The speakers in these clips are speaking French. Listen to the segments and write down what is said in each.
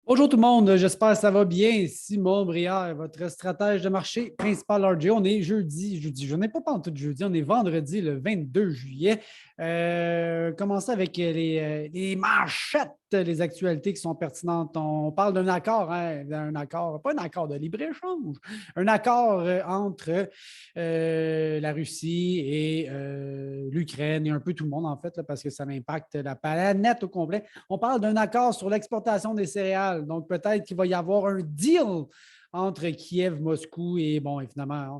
Bonjour tout le monde, j'espère que ça va bien. Simon Brière, votre stratège de marché principal RJ. On est jeudi, je n'ai pas tout jeudi, on est vendredi le 22 juillet. Commencer avec les manchettes, les actualités qui sont pertinentes. On parle d'un accord, hein, pas un accord de libre-échange, un accord entre la Russie et l'Ukraine et un peu tout le monde en fait, là, parce que ça impacte la planète au complet. On parle d'un accord sur l'exportation des céréales. Donc, peut-être qu'il va y avoir un deal entre Kiev, Moscou et, bon, évidemment,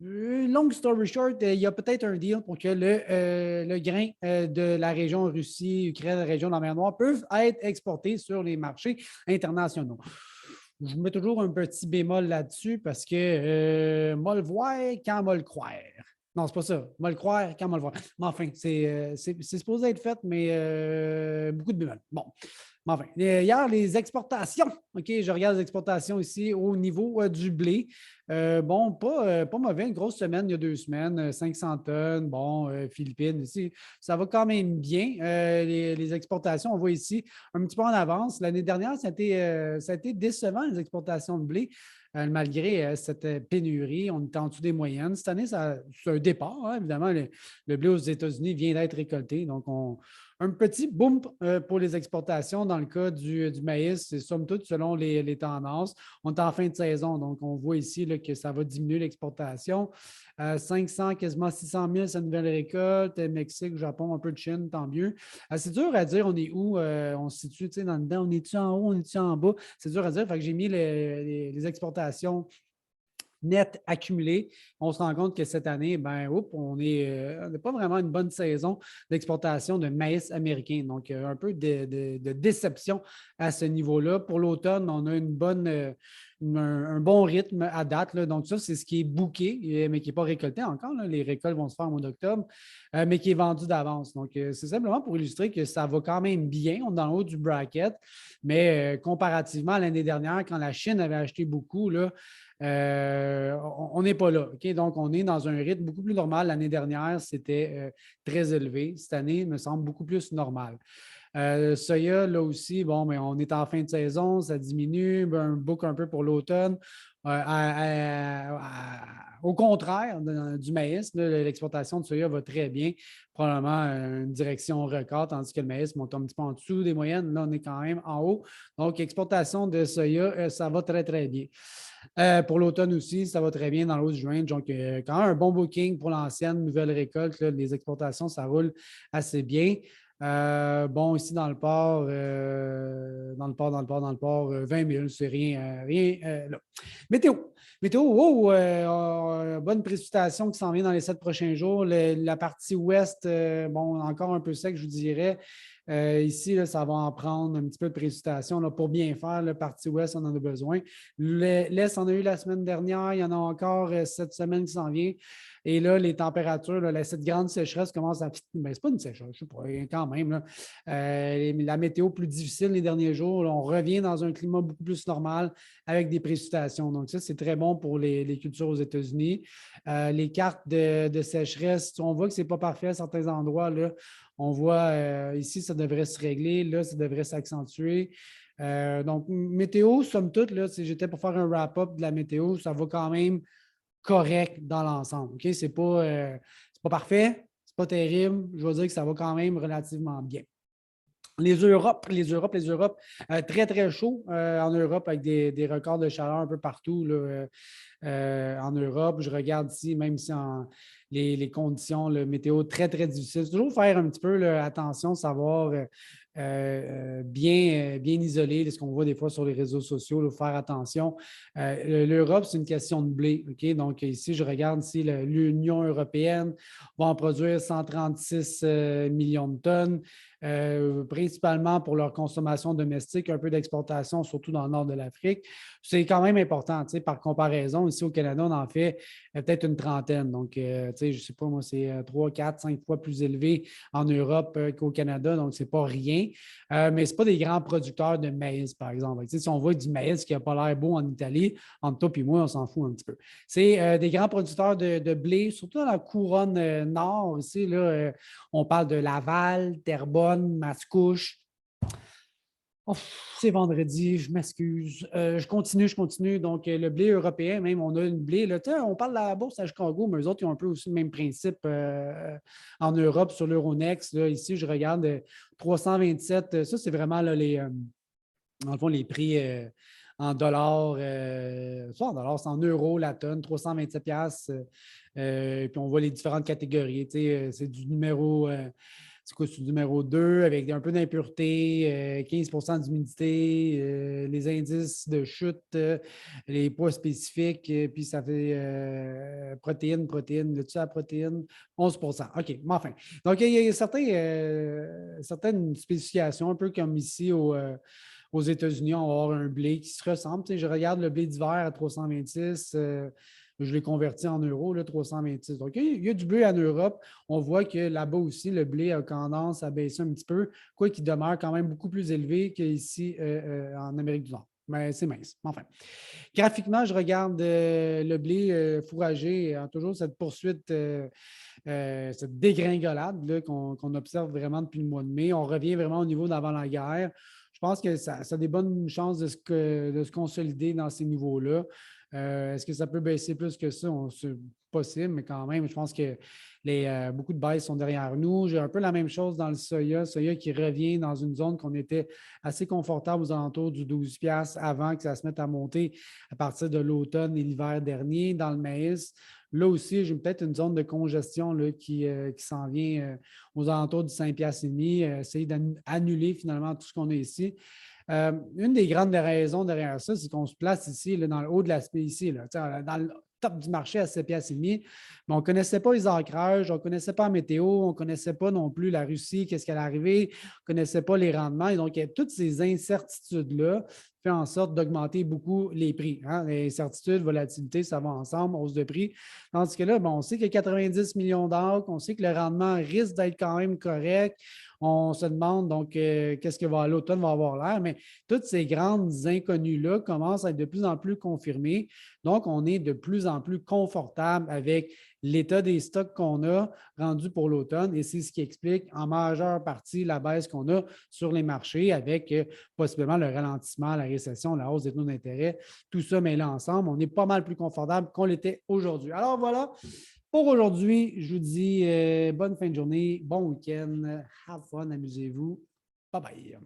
long story short, il y a peut-être un deal pour que le grain de la région Russie, Ukraine, la région de la mer Noire peuvent être exportés sur les marchés internationaux. Je mets toujours un petit bémol là-dessus parce que moi le voir quand moi le croire. Non, c'est pas ça. Moi le croire quand moi le voir. Mais enfin, c'est supposé être fait, mais beaucoup de bémol. Bon. Mais enfin, hier, les exportations. OK, je regarde les exportations ici au niveau du blé. Bon, pas mauvais. Une grosse semaine il y a 2 semaines, 500 tonnes. Bon, Philippines ici. Ça va quand même bien. Les exportations, on voit ici un petit peu en avance. L'année dernière, ça a été décevant, les exportations de blé. Malgré cette pénurie, on est en dessous des moyennes. Cette année, c'est un départ, hein, évidemment. Le blé aux États-Unis vient d'être récolté. Donc, un petit boom pour les exportations dans le cas du maïs, c'est somme toute selon les tendances. On est en fin de saison, donc on voit ici là, que ça va diminuer l'exportation. 500, quasiment 600 000, cette nouvelle récolte. Mexique, Japon, un peu de Chine, tant mieux. C'est dur à dire, on est où? On se situe dans le dedans, on est-tu en haut, on est-tu en bas? C'est dur à dire. Fait que j'ai mis les exportations net accumulé, on se rend compte que cette année, ben, on n'est pas vraiment une bonne saison d'exportation de maïs américain. Donc, un peu de déception à ce niveau-là. Pour l'automne, on a un bon rythme à date. Là. Donc, ça, c'est ce qui est booké, mais qui n'est pas récolté encore. Là. Les récoltes vont se faire au mois d'octobre, mais qui est vendu d'avance. Donc, c'est simplement pour illustrer que ça va quand même bien. On est dans le haut du bracket, mais comparativement à l'année dernière, quand la Chine avait acheté beaucoup, là, on n'est pas là. Okay? Donc, on est dans un rythme beaucoup plus normal. L'année dernière, c'était très élevé. Cette année, il me semble beaucoup plus normal. Soya, là aussi, bon, mais on est en fin de saison, ça diminue, un book un peu pour l'automne. Au contraire du maïs, l'exportation de soya va très bien, probablement une direction record, tandis que le maïs monte un petit peu en dessous des moyennes. Là, on est quand même en haut. Donc, exportation de soya, ça va très, très bien. Pour l'automne aussi, ça va très bien dans le haut du juin. Donc, quand même un bon booking pour l'ancienne nouvelle récolte. Là, les exportations, ça roule assez bien. Bon, ici dans le port, 20 000, c'est rien là. Météo. Météo, wow, bonne précipitation qui s'en vient dans les 7 prochains jours. La partie ouest, bon, encore un peu sec, je vous dirais. Ici, là, ça va en prendre un petit peu de précipitation là, pour bien faire. La partie ouest, on en a besoin. L'est, on a eu la semaine dernière. Il y en a encore cette semaine qui s'en vient. Et là, les températures, là, cette grande sécheresse commence à. Ben, c'est pas une sécheresse, je sais pas, quand même. Là. La météo plus difficile les derniers jours, là, on revient dans un climat beaucoup plus normal avec des précipitations. Donc, ça, c'est très bon pour les cultures aux États-Unis. Les cartes de sécheresse, on voit que ce n'est pas parfait à certains endroits. Là. On voit ici, ça devrait se régler. Là, ça devrait s'accentuer. Donc, météo, somme toute, là, si j'étais pour faire un wrap-up de la météo, ça va quand même correct dans l'ensemble. OK? C'est pas parfait, c'est pas terrible. Je veux dire que ça va quand même relativement bien. Les Europes, très, très chaud en Europe avec des records de chaleur un peu partout là, en Europe. Je regarde ici, même si les conditions, le météo très, très difficile. Toujours faire un petit peu là, attention, savoir bien isolé, ce qu'on voit des fois sur les réseaux sociaux, là, faire attention. L'Europe, c'est une question de blé. OK? Donc, ici, je regarde ici l'Union européenne va en produire 136 millions de tonnes. Principalement pour leur consommation domestique, un peu d'exportation, surtout dans le nord de l'Afrique. C'est quand même important. Par comparaison, ici au Canada, on en fait peut-être une trentaine. Donc, je ne sais pas, moi, c'est 3, 4, 5 fois plus élevé en Europe qu'au Canada. Donc, ce n'est pas rien. Mais ce n'est pas des grands producteurs de maïs, par exemple. Si on voit du maïs qui n'a pas l'air beau en Italie, entre toi et moi, on s'en fout un petit peu. C'est des grands producteurs de blé, surtout dans la couronne nord. Ici, là, on parle de Laval, Terrebonne, Mascouche. Oh, c'est vendredi, je m'excuse. Je continue. Donc, le blé européen, même, on a une blé. Là, on parle de la bourse à Chicago, mais eux autres, ils ont un peu aussi le même principe en Europe sur l'Euronext. Là, ici, je regarde 327. Ça, c'est vraiment là, dans le fond, les prix en dollars, soit en dollars, c'est en euros la tonne, 327 piastres. Puis on voit les différentes catégories. C'est du numéro, c'est quoi, c'est du numéro 2 avec un peu d'impureté, 15 d'humidité, les indices de chute, les poids spécifiques, puis ça fait protéines, le dessus à protéines, 11 OK, mais enfin. Donc, il y a certaines spécifications, un peu comme ici aux États-Unis, on va avoir un blé qui se ressemble. Tu sais, je regarde le blé d'hiver à 326. Je l'ai converti en euros, là, 326. Donc, il y a du blé en Europe. On voit que là-bas aussi, le blé a tendance à baisser un petit peu, quoi qu'il demeure quand même beaucoup plus élevé qu'ici en Amérique du Nord. Mais c'est mince. Enfin, graphiquement, je regarde le blé fourragé, toujours cette poursuite, cette dégringolade qu'on observe vraiment depuis le mois de mai. On revient vraiment au niveau d'avant la guerre. Je pense que ça a des bonnes chances de se consolider dans ces niveaux-là. Est-ce que ça peut baisser plus que ça? C'est possible, mais quand même, je pense que beaucoup de baisses sont derrière nous. J'ai un peu la même chose dans le soya qui revient dans une zone qu'on était assez confortable aux alentours du 12 avant que ça se mette à monter à partir de l'automne et l'hiver dernier. Dans le maïs, là aussi, j'ai peut-être une zone de congestion là, qui s'en vient aux alentours du 5,5 essayer d'annuler finalement tout ce qu'on a ici. Une des grandes raisons derrière ça, c'est qu'on se place ici, là, dans le haut de l'aspect ici, là, dans le top du marché à 7,5 mais on ne connaissait pas les ancrages, on ne connaissait pas la météo, on ne connaissait pas non plus la Russie, qu'est-ce qu'elle arrivait, on ne connaissait pas les rendements. Et donc, toutes ces incertitudes-là font en sorte d'augmenter beaucoup les prix. Hein? Les incertitudes, volatilité, ça va ensemble, hausse de prix. Tandis que là, bon, on sait qu'il y a 90 millions d'acres, on sait que le rendement risque d'être quand même correct. On se demande donc qu'est-ce que l'automne va avoir l'air, mais toutes ces grandes inconnues-là commencent à être de plus en plus confirmées. Donc, on est de plus en plus confortable avec l'état des stocks qu'on a rendus pour l'automne et c'est ce qui explique en majeure partie la baisse qu'on a sur les marchés avec possiblement le ralentissement, la récession, la hausse des taux d'intérêt, tout ça mêlé ensemble. On est pas mal plus confortable qu'on l'était aujourd'hui. Alors voilà, pour aujourd'hui, je vous dis bonne fin de journée, bon week-end, have fun, amusez-vous. Bye bye.